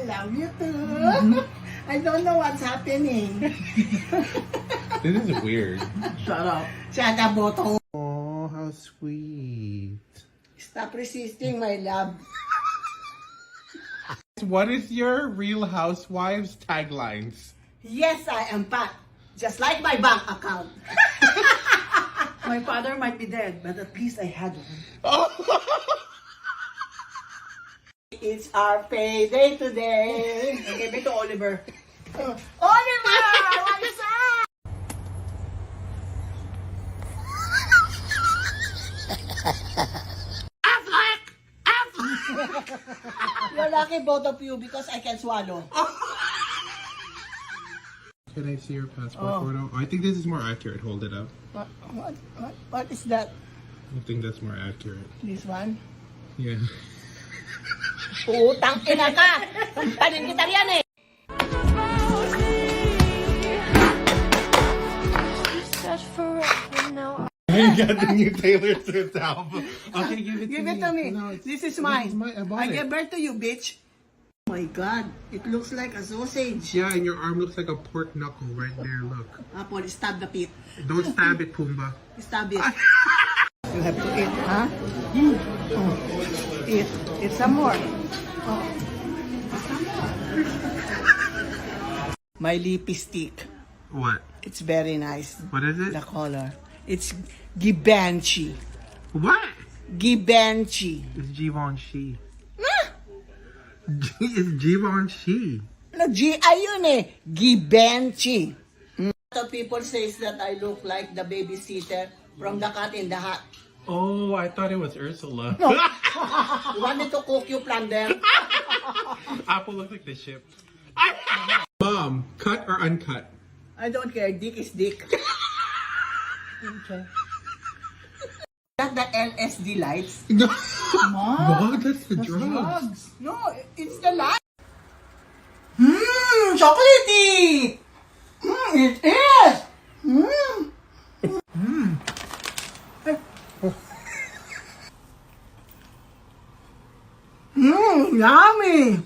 love you too. I don't know what's happening. This is weird. Shut up. Shut up, Boto. Oh, how sweet. Stop resisting, my love. What is your Real Housewives taglines? Yes, I am fat. Just like my bank account. My father might be dead, but at least I had one. Oh. It's our payday today. Okay, back to Oliver. Oliver! What is up? You're lucky, both of you, because I can swallow. Can I see your passport photo? I think this is more accurate. Hold it up. What is that? I think that's more accurate. This one? Yeah. Utang ina ka! Sampalin kita riyan eh! I got the new Taylor Swift album. Okay, give it Give it to me. No, This is mine. I bought I it. gave birth to you, bitch. Oh my God. It looks like a sausage. Yeah, and your arm looks like a pork knuckle right there. Look. Apple, stab the pit. Don't stab it, Pumbaa. Stab it. You have to eat, huh? Oh. Eat. Eat some more. Oh. My lipstick. What? It's very nice. What is it? The color. It's Givenchy. What? Givenchy. It's Givenchy. Ah! It's Givenchy. G-I yun eh. Givenchy. A lot of people says that I look like the babysitter from the Cat in the Hat. Oh, I thought it was Ursula. You want me to cook you, plunder? Apple looks like the ship. Mom, cut or uncut? I don't care. Dick is dick. Okay. That the LSD lights? No. Mom, Wow, that's the drugs. No, it's the light. Chocolatey! It is! Yummy!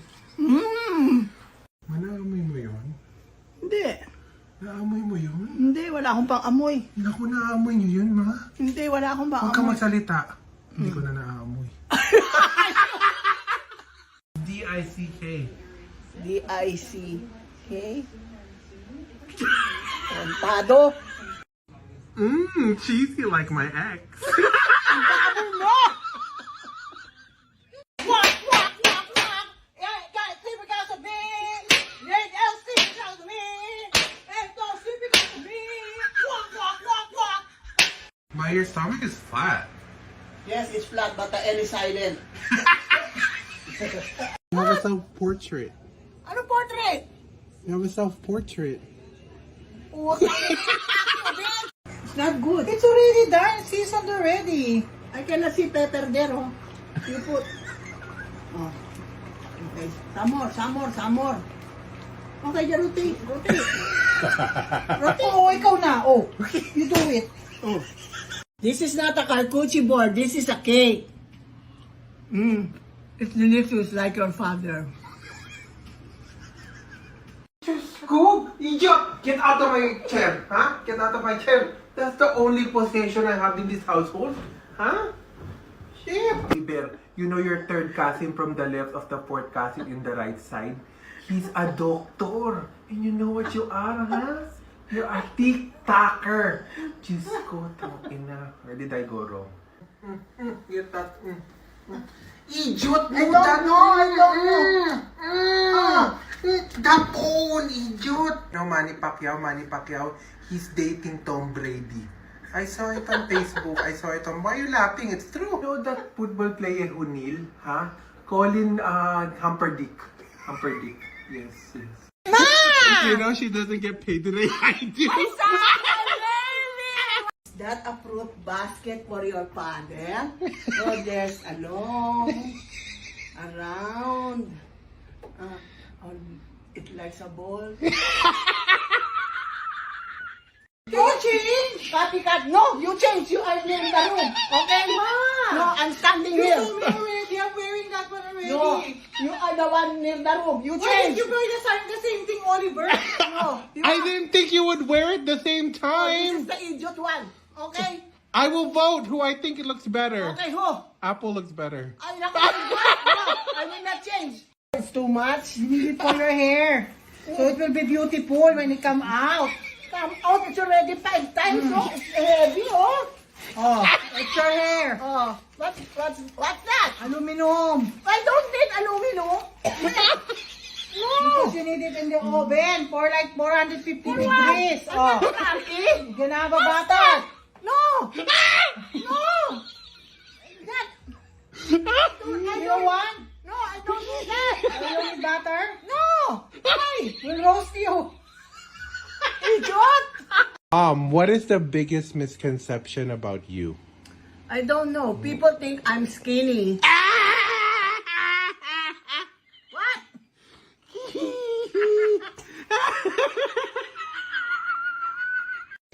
Naamoy mo yun? Hindi. Naamoy mo yun? Hindi, wala akong pang amoy. Naku, naamoy niyo yun, ma. Hindi, wala akong pang Huwag ka amoy. magsalita. Hindi ko na naamoy. D-I-C-K. D-I-C-K. Kontado. Cheesy like my ex. Ano mo? Walk, walk, walk, walk. Got sleep because of me. Don't sleep because of me. Don't sleep because of me. Walk, walk, walk, walk. My, your stomach is flat. Yes, it's flat, but the L is silent. You have a self-portrait. Ano portrait? You have a self-portrait. It's not good. It's already done. Seasoned already. I cannot see pepper there, oh. You put. Oh. Okay. Some more, some more, some more. Okay, the rotate, rotate. Oh, ikaw na. Oh, you do it. Oh. This is not a charcuterie board. This is a cake. It's delicious like your father. Go! Idiot! Get out of my chair! Huh? Get out of my chair! That's the only possession I have in this household. Huh? Shit! Iber, you know your third cousin from the left of the fourth cousin in the right side? He's a doctor. And you know what you are, huh? You're a TikToker. Diyos ko, tangina. Where did I go wrong? Get that. Idiot! I don't know, I don't know. That old idiot! No, Manny Pacquiao, he's dating Tom Brady. I saw it on Facebook, why are you laughing? It's true. You know that football player O'Neal, huh? Colin Humperdick. Humperdick, yes. Ma! You know she doesn't get paid today, I do. Is that a fruit basket for your father? Or there's a long, around, it likes a ball. You change! Copycat, no! You change! You are in the room! Okay? No, I'm standing here! You told me already. I'm wearing that one already. No, You are the one in the room. You Why change. did you wear the same thing, Oliver? No. I didn't think you would wear it the same This time. is the idiot one. Okay? I will vote who I think it looks better. Okay, who? Apple looks better. I no, I will not change. It's too much. You need it for your hair. So it will be beautiful when it come out. Come out, it's already 5 times. So it's heavy, oh. Oh, it's your hair. Oh, what's that? Aluminum. I don't need aluminum. No. Because you need it in the oven for like 450 degrees. Oh. Oh, you can have a butter. No. No. That. You don't want? No, I don't need that. You don't need butter? No. Why? We'll roast you. Idiot. What is the biggest misconception about you? I don't know. People think I'm skinny. What?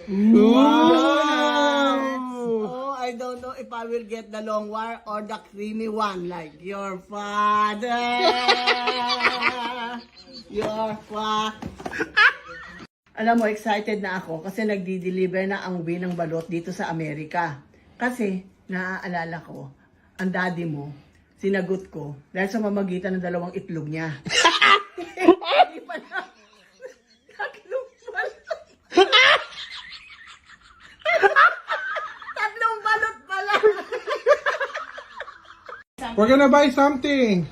Oh, I don't know if I will get the long wire or the creamy one like your father. Your father. Alam mo, excited na ako kasi nagdi-deliver na ang Win ng balot dito sa Amerika. Kasi, naaalala ko, ang daddy mo, sinagot ko dahil sa mamagitan ng 2 itlog niya. Hindi pala. Tatlong balot. Tatlong balot pala. We're gonna buy something.